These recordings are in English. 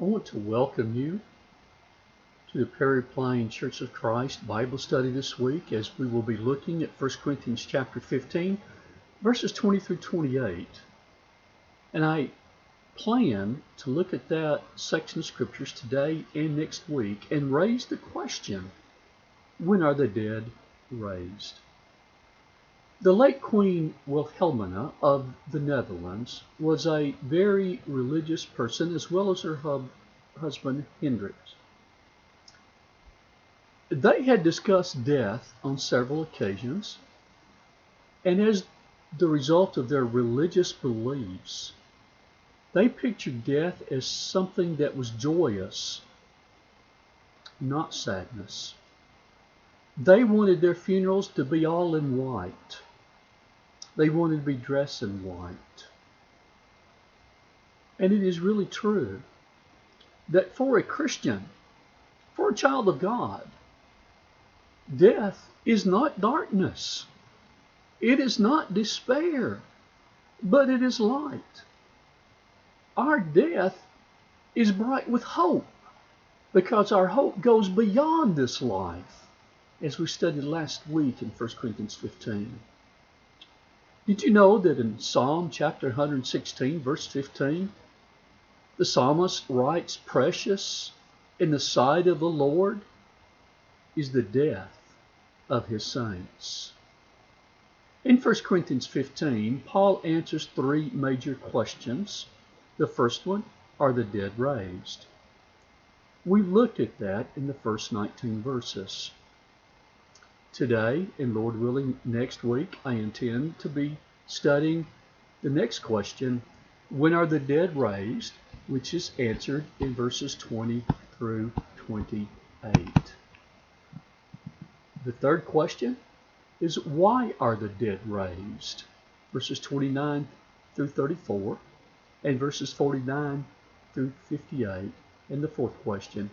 I want to welcome you to the Perry Plain Church of Christ Bible study this week as we will be looking at 1 Corinthians chapter 15, verses 20 through 28. And I plan to look at that section of scriptures today and next week and raise the question, when are the dead raised? The late Queen Wilhelmina of the Netherlands was a very religious person, as well as her husband Hendrik. They had discussed death on several occasions, and as the result of their religious beliefs, they pictured death as something that was joyous, not sadness. They wanted their funerals to be all in white. They wanted to be dressed in white. And it is really true that for a Christian, for a child of God, death is not darkness. It is not despair, but it is light. Our death is bright with hope because our hope goes beyond this life, as we studied last week in 1 Corinthians 15. Did you know that in Psalm chapter 116, verse 15, the psalmist writes, "Precious in the sight of the Lord is the death of his saints." In 1 Corinthians 15, Paul answers three major questions. The first one, are the dead raised? We looked at that in the first 19 verses. Today, and Lord willing, next week, I intend to be studying the next question, when are the dead raised, which is answered in verses 20 through 28. The third question is, why are the dead raised? Verses 29 through 34 and verses 49 through 58. And the fourth question,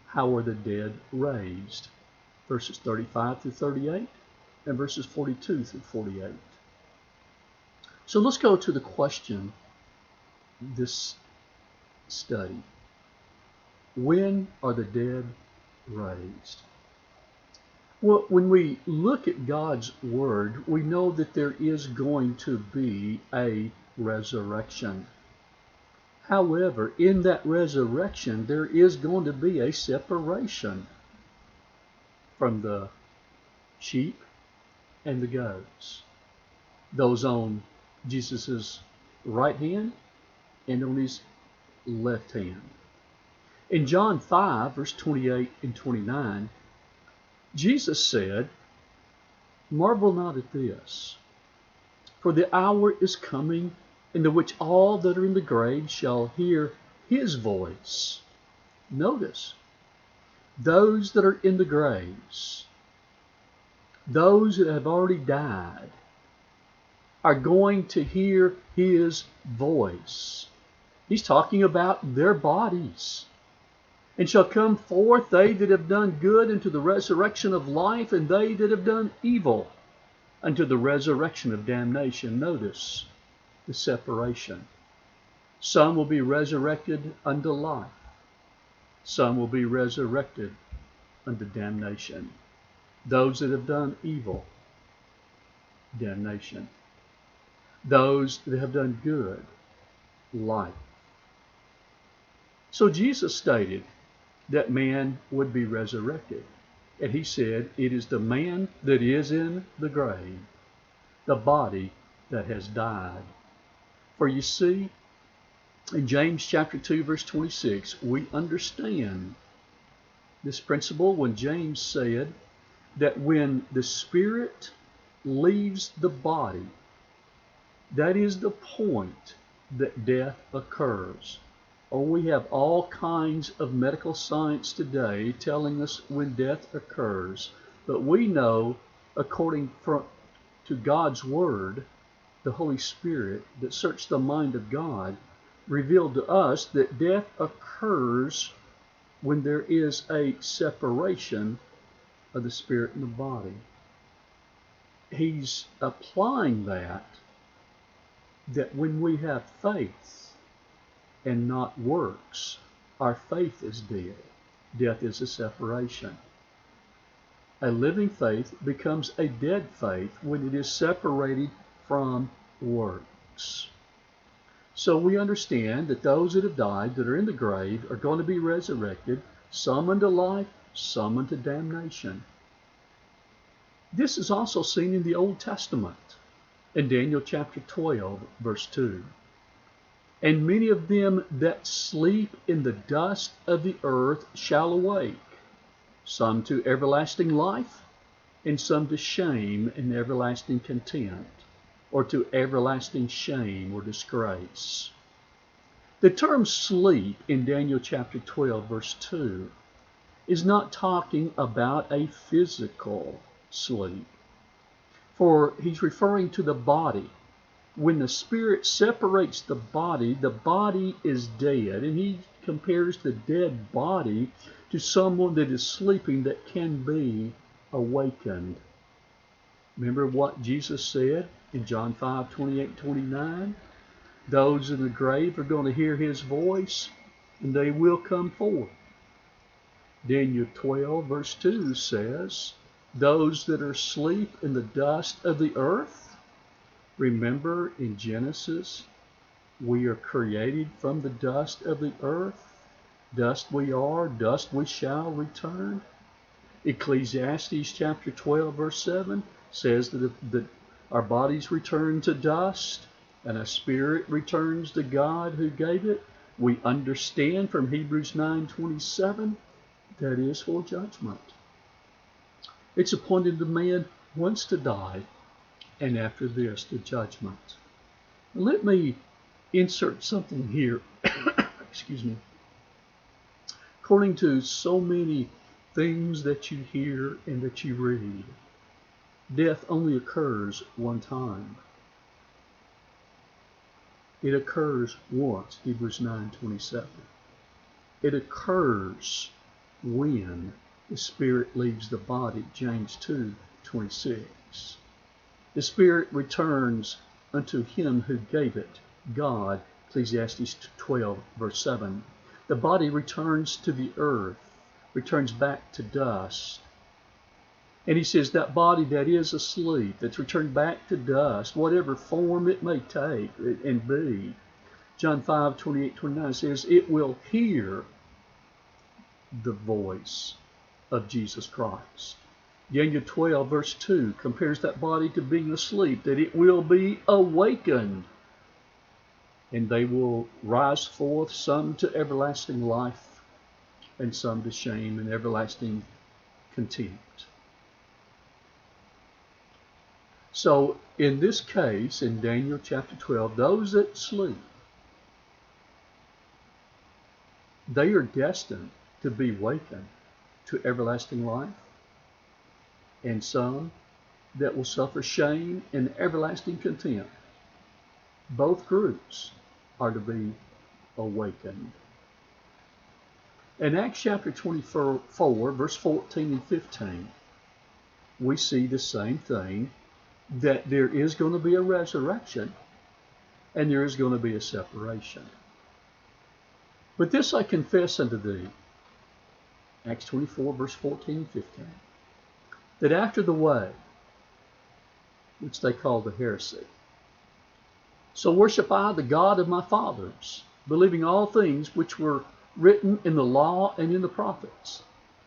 how are the dead raised? Verses 35 through 38 and verses 42 through 48. So let's go to the question this study. When are the dead raised? Well, when we look at God's Word, we know that there is going to be a resurrection. However, in that resurrection, there is going to be a separation from the sheep and the goats. Those on Jesus' right hand and on his left hand. In John 5, verse 28 and 29, Jesus said, "Marvel not at this, for the hour is coming in the which all that are in the grave shall hear his voice." Notice, those that are in the graves, those that have already died, are going to hear his voice. He's talking about their bodies. "And shall come forth they that have done good unto the resurrection of life, and they that have done evil unto the resurrection of damnation." Notice the separation. Some will be resurrected unto life. Some will be resurrected unto damnation. Those that have done evil, damnation. Those that have done good, life. So Jesus stated that man would be resurrected. And he said, it is the man that is in the grave, the body that has died. For you see, in James chapter 2, verse 26, we understand this principle when James said that when the spirit leaves the body, that is the point that death occurs. Oh, we have all kinds of medical science today telling us when death occurs, but we know, according to God's Word, the Holy Spirit that searched the mind of God, revealed to us that death occurs when there is a separation of the spirit and the body. He's applying that when we have faith and not works, our faith is dead. Death is a separation. A living faith becomes a dead faith when it is separated from works. So we understand that those that have died, that are in the grave, are going to be resurrected, some unto life, some unto damnation. This is also seen in the Old Testament, in Daniel chapter 12, verse 2. And many of them that sleep in the dust of the earth shall awake, some to everlasting life, and some to shame and everlasting contempt, or to everlasting shame or disgrace. The term sleep in Daniel chapter 12, verse 2, is not talking about a physical sleep, for he's referring to the body. When the spirit separates the body is dead, and he compares the dead body to someone that is sleeping that can be awakened. Remember what Jesus said in John 5:28-29? Those in the grave are going to hear his voice, and they will come forth. Daniel 12, verse 2 says, those that are asleep in the dust of the earth. Remember in Genesis, we are created from the dust of the earth. Dust we are, dust we shall return. Ecclesiastes chapter 12, verse 7 says that our bodies return to dust and a spirit returns to God who gave it. We understand from Hebrews 9:27 that is for judgment. It's appointed the man once to die, and after this the judgment. Let me insert something here. Excuse me. According to so many things that you hear and that you read, death only occurs one time. It occurs once, Hebrews 9:27. It occurs when the spirit leaves the body, James 2:26. The spirit returns unto him who gave it, God, Ecclesiastes 12, verse 7. The body returns to the earth, returns back to dust. And he says that body that is asleep, that's returned back to dust, whatever form it may take and be, John 5:28-29 says, it will hear the voice of Jesus Christ. Daniel 12, verse 2 compares that body to being asleep, that it will be awakened. And they will rise forth, some to everlasting life, and some to shame and everlasting contempt. So in this case, in Daniel chapter 12, those that sleep, they are destined to be wakened to everlasting life, and some that will suffer shame and everlasting contempt. Both groups are to be awakened. In Acts chapter 24, verse 14 and 15, we see the same thing, that there is going to be a resurrection and there is going to be a separation. But this I confess unto thee, Acts 24, verse 14 and 15, that after the way, which they call the heresy, so worship I the God of my fathers, believing all things which were written in the law and in the prophets,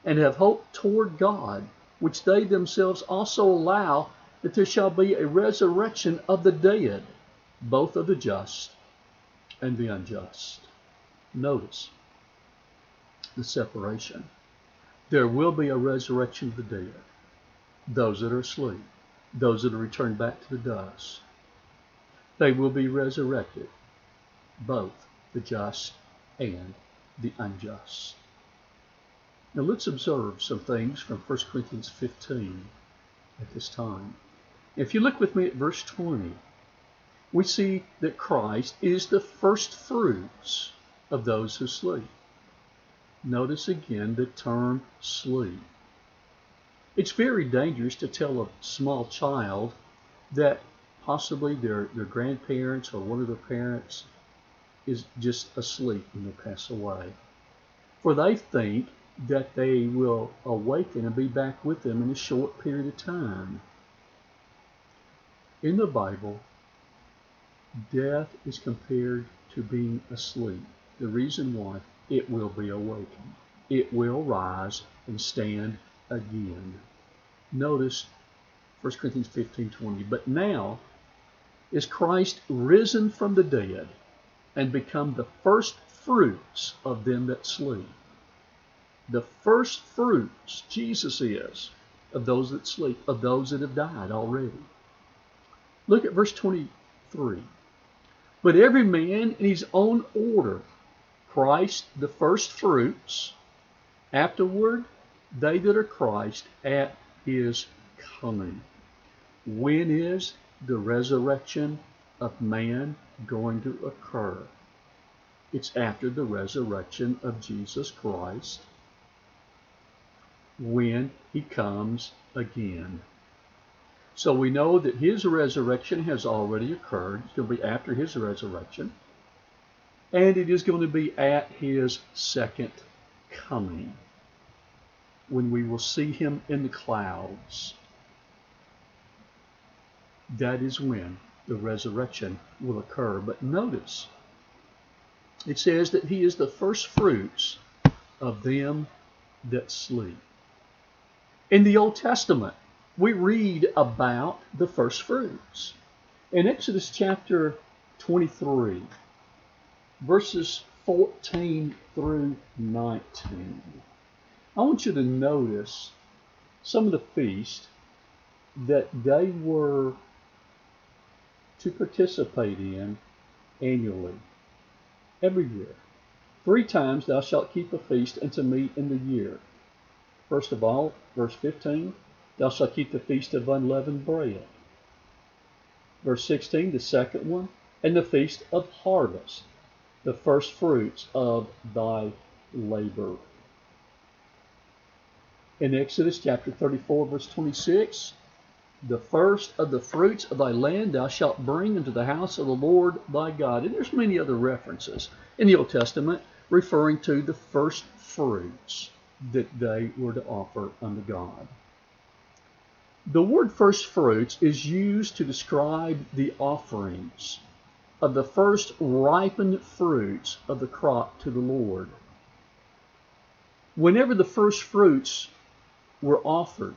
and have hope toward God, which they themselves also allow that there shall be a resurrection of the dead, both of the just and the unjust. Notice the separation. There will be a resurrection of the dead, those that are asleep, those that are returned back to the dust. They will be resurrected, both the just and the unjust. Now let's observe some things from 1 Corinthians 15 at this time. If you look with me at verse 20, we see that Christ is the first fruits of those who sleep. Notice again the term sleep. It's very dangerous to tell a small child that possibly their grandparents or one of their parents is just asleep when they pass away. for they think that they will awaken and be back with them in a short period of time. In the Bible, death is compared to being asleep. The reason why, it will be awakened. It will rise and stand again. Notice 1 Corinthians 15:20. But now is Christ risen from the dead and become the first fruits of them that sleep. The first fruits, Jesus is, of those that sleep, of those that have died already. Look at verse 23. But every man in his own order, Christ the first fruits, afterward they that are Christ at his coming. When is the resurrection of man going to occur? It's after the resurrection of Jesus Christ, when he comes again. So we know that his resurrection has already occurred. It's going to be after his resurrection. And it is going to be at his second coming, when we will see him in the clouds. That is when the resurrection will occur. But notice, it says that he is the first fruits of them that sleep. In the Old Testament, we read about the first fruits. In Exodus chapter 23, verses 14 through 19, I want you to notice some of the feasts that they were to participate in annually, every year. 3 times thou shalt keep a feast unto me in the year. First of all, verse 15, thou shalt keep the feast of unleavened bread. Verse 16, the second one, and the feast of harvest, the first fruits of thy labor. In Exodus chapter 34, verse 26, the first of the fruits of thy land thou shalt bring into the house of the Lord thy God. And there's many other references in the Old Testament referring to the first fruits that they were to offer unto God. The word first fruits is used to describe the offerings of the first ripened fruits of the crop to the Lord. Whenever the first fruits were offered,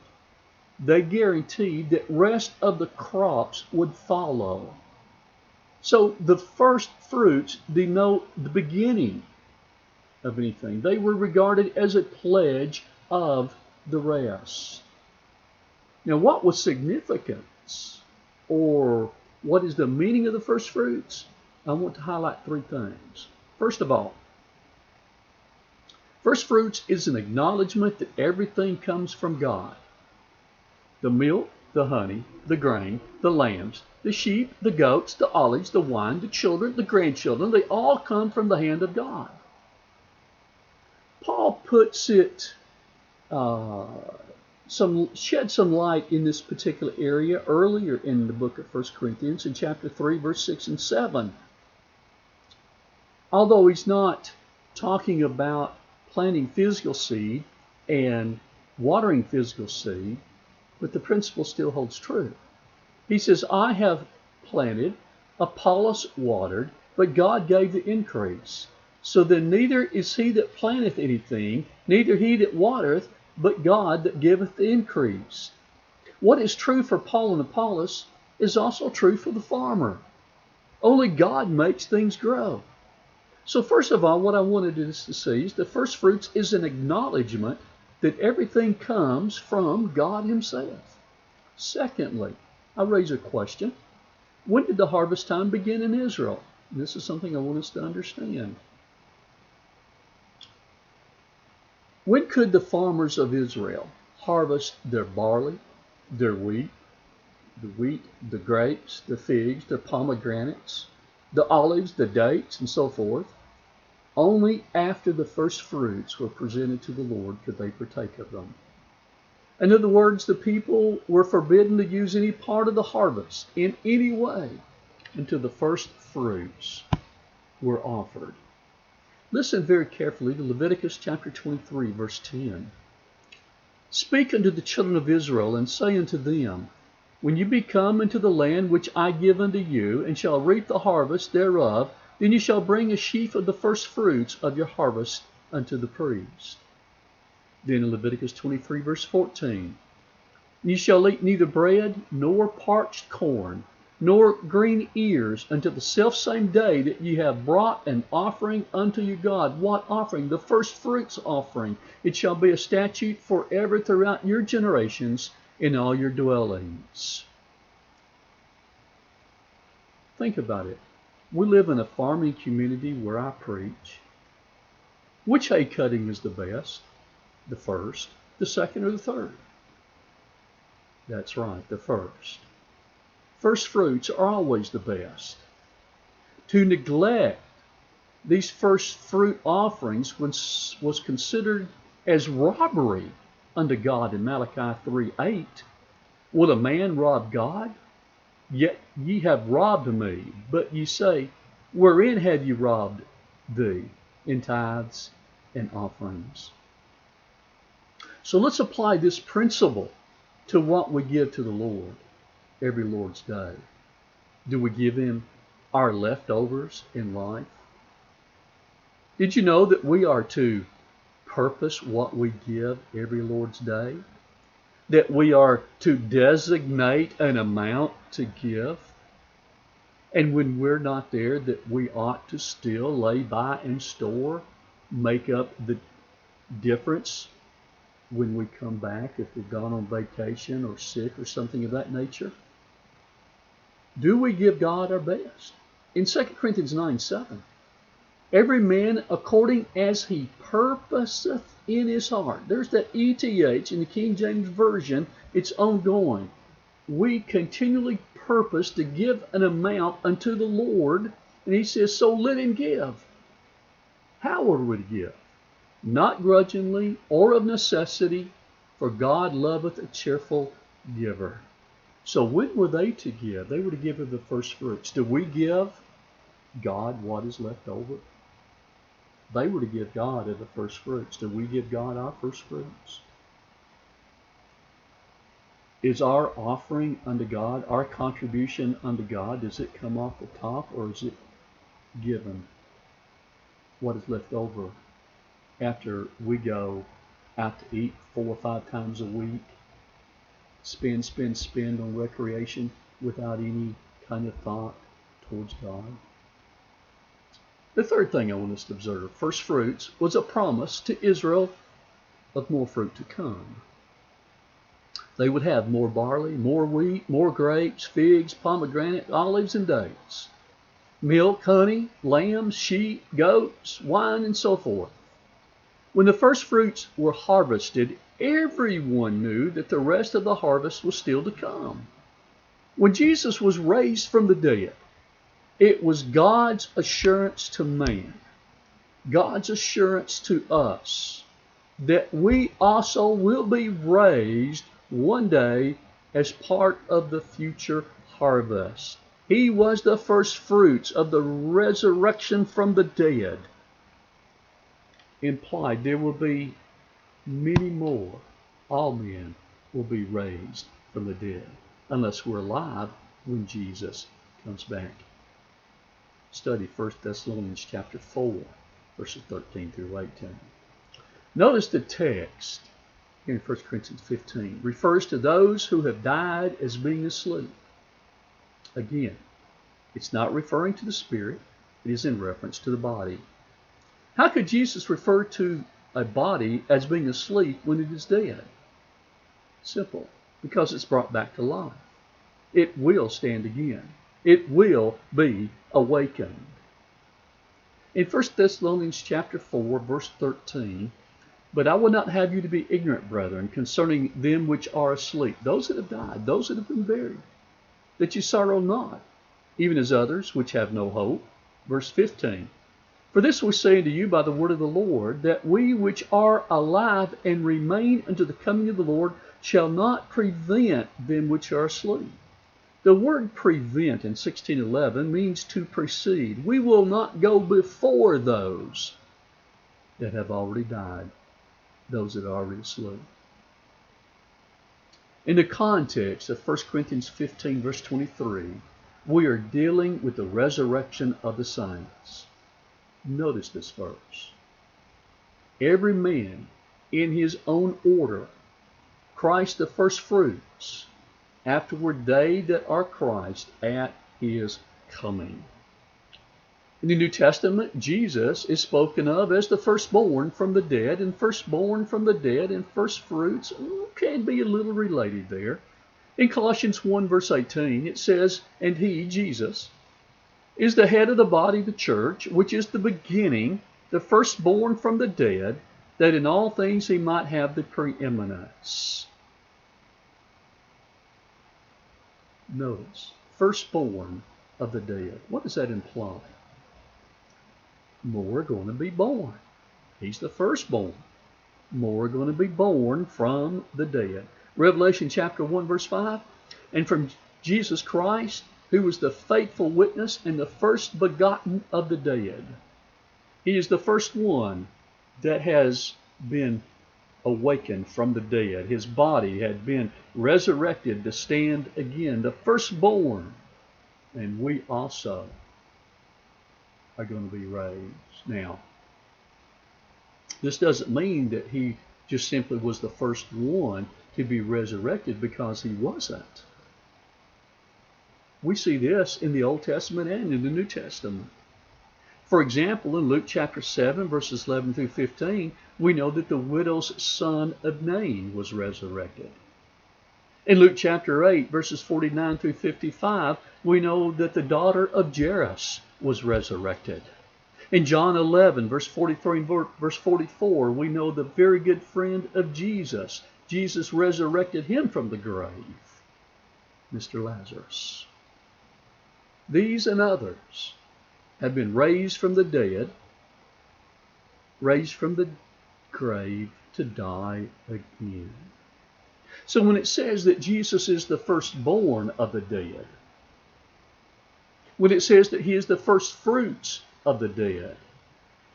they guaranteed that rest of the crops would follow. So the first fruits denote the beginning of anything. They were regarded as a pledge of the rest. Now, what was significance, or what is the meaning of the first fruits? I want to highlight 3 things. First of all, first fruits is an acknowledgement that everything comes from God. The milk, the honey, the grain, the lambs, the sheep, the goats, the olives, the wine, the children, the grandchildren, they all come from the hand of God. Paul puts it, shed some light in this particular area earlier in the book of 1 Corinthians in chapter 3, verse 6 and 7. Although he's not talking about planting physical seed and watering physical seed, but the principle still holds true. He says, I have planted, Apollos watered, but God gave the increase. So then neither is he that planteth anything, neither he that watereth, but God that giveth the increase. What is true for Paul and Apollos is also true for the farmer. Only God makes things grow. So first of all, what I wanted us to see is the first fruits is an acknowledgement that everything comes from God himself. Secondly, I raise a question. When did the harvest time begin in Israel? And this is something I want us to understand. When could the farmers of Israel harvest their barley, their wheat, the grapes, the figs, the pomegranates, the olives, the dates, and so forth? Only after the first fruits were presented to the Lord could they partake of them. In other words, the people were forbidden to use any part of the harvest in any way until the first fruits were offered. Listen very carefully to Leviticus chapter 23, verse 10. Speak unto the children of Israel, and say unto them, When you be come into the land which I give unto you, and shall reap the harvest thereof, then you shall bring a sheaf of the first fruits of your harvest unto the priest. Then in Leviticus 23, verse 14, Ye shall eat neither bread, nor parched corn, nor green ears, until the selfsame day that ye have brought an offering unto your God. What offering? The first fruits offering. It shall be a statute forever throughout your generations in all your dwellings. Think about it. We live in a farming community where I preach. Which hay cutting is the best? The first, the second, or the third? That's right, the first. First fruits are always the best. To neglect these first fruit offerings was considered as robbery unto God in Malachi 3:8. Will a man rob God? Yet ye have robbed me. But ye say, Wherein have ye robbed thee? In tithes and offerings. So let's apply this principle to what we give to the Lord every Lord's Day. Do we give Him our leftovers in life? Did you know that we are to purpose what we give every Lord's Day? That we are to designate an amount to give? And when we're not there, that we ought to still lay by and store, make up the difference when we come back, if we've gone on vacation or sick or something of that nature? Do we give God our best? In 2 Corinthians 9:7, every man according as he purposeth in his heart. There's that ETH in the King James Version. It's ongoing. We continually purpose to give an amount unto the Lord, and He says, so let him give. How are we to give? Not grudgingly or of necessity, for God loveth a cheerful giver. So when were they to give? They were to give of the first fruits. Do we give God what is left over? They were to give God of the first fruits. Do we give God our first fruits? Is our offering unto God, our contribution unto God, does it come off the top, or is it given what is left over after we go out to eat 4 or 5 times a week, spend on recreation without any kind of thought towards God? The third thing I want us to observe, first fruits was a promise to Israel of more fruit to come. They would have more barley, more wheat, more grapes, figs, pomegranate, olives, and dates, milk, honey, lambs, sheep, goats, wine, and so forth. When the first fruits were harvested, everyone knew that the rest of the harvest was still to come. When Jesus was raised from the dead, it was God's assurance to man, God's assurance to us, that we also will be raised one day as part of the future harvest. He was the first fruits of the resurrection from the dead. Implied there will be many more. All men will be raised from the dead, unless we're alive when Jesus comes back. Study 1 Thessalonians chapter 4, verses 13 through 18. Notice the text here in 1 Corinthians 15 refers to those who have died as being asleep. Again, it's not referring to the spirit, it is in reference to the body. How could Jesus refer to a body as being asleep when it is dead? Simple, because it's brought back to life. It will stand again. It will be awakened. In 1 Thessalonians chapter 4, verse 13, but I will not have you to be ignorant, brethren, concerning them which are asleep, those that have died, those that have been buried, that you sorrow not, even as others which have no hope. Verse 15, for this we say unto you by the word of the Lord, that we which are alive and remain unto the coming of the Lord shall not prevent them which are asleep. The word prevent in 1611 means to precede. We will not go before those that have already died, those that are already asleep. In the context of 1 Corinthians 15, verse 23, we are dealing with the resurrection of the saints. Notice this verse. Every man in his own order, Christ the first fruits, afterward they that are Christ at his coming. In the New Testament, Jesus is spoken of as the firstborn from the dead, and firstborn from the dead and first fruits can be a little related there. In Colossians 1 verse 18, it says, and he, Jesus, is the head of the body of the church, which is the beginning, the firstborn from the dead, that in all things he might have the preeminence. Notice, firstborn of the dead. What does that imply? More are going to be born. He's the firstborn. More are going to be born from the dead. Revelation chapter 1 verse 5, and from Jesus Christ, who was the faithful witness and the first begotten of the dead. He is the first one that has been awakened from the dead. His body had been resurrected to stand again, the firstborn. And we also are going to be raised. Now, this doesn't mean that he just simply was the first one to be resurrected, because he wasn't. We see this in the Old Testament and in the New Testament. For example, in Luke chapter 7, verses 11 through 15, we know that the widow's son of Nain was resurrected. In Luke chapter 8, verses 49 through 55, we know that the daughter of Jairus was resurrected. In John 11, verse 43 and verse 44, we know the very good friend of Jesus. Jesus resurrected him from the grave, Mr. Lazarus. These and others have been raised from the dead, raised from the grave to die again. So when it says that Jesus is the firstborn of the dead, when it says that he is the first fruits of the dead,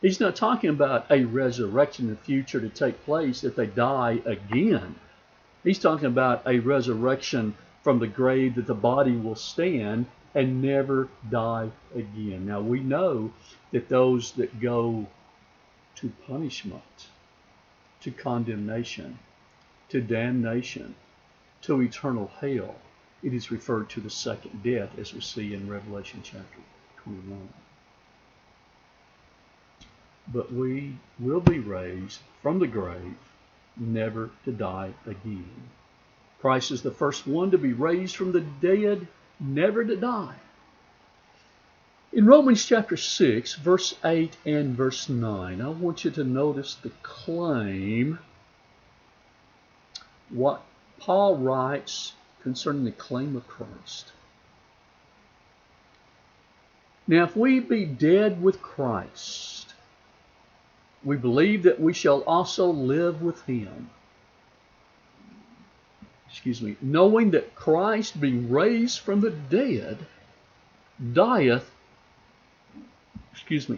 he's not talking about a resurrection in the future to take place that they die again. He's talking about a resurrection from the grave that the body will stand and never die again. Now we know that those that go to punishment, to condemnation, to damnation, to eternal hell, it is referred to the second death, as we see in Revelation chapter 21. But we will be raised from the grave, never to die again. Christ is the first one to be raised from the dead, never to die. In Romans chapter 6, verse 8 and verse 9, I want you to notice the claim, what Paul writes concerning the claim of Christ. Now, if we be dead with Christ, we believe that we shall also live with him. Knowing that Christ, being raised from the dead, dieth,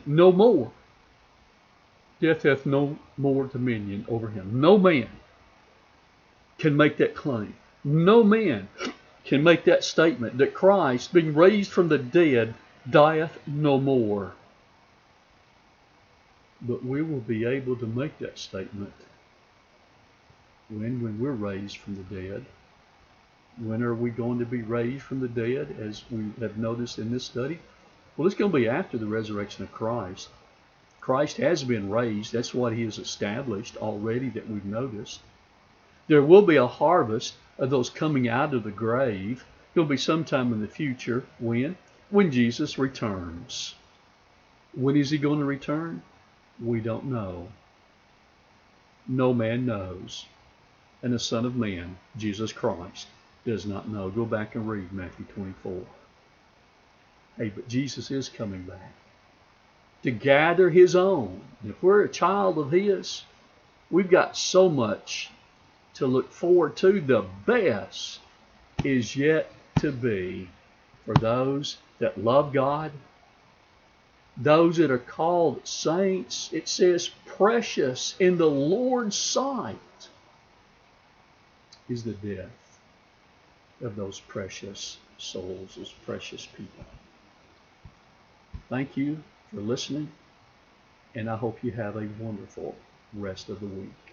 no more. Death hath no more dominion over him. No man can make that claim. No man can make that statement that Christ, being raised from the dead, dieth no more. But we will be able to make that statement when we're raised from the dead. When are we going to be raised from the dead, as we have noticed in this study? Well, it's going to be after the resurrection of Christ. Christ has been raised. That's what he has established already that we've noticed. There will be a harvest of those coming out of the grave. It'll be sometime in the future. When? When Jesus returns. When is he going to return? We don't know. No man knows. And the Son of Man, Jesus Christ, does not know. Go back and read Matthew 24. Hey, but Jesus is coming back to gather his own. If we're a child of his, we've got so much to look forward to. The best is yet to be for those that love God Those that are called saints, it says, precious in the Lord's sight is the death of those precious souls, those precious people. Thank you for listening, and I hope you have a wonderful rest of the week.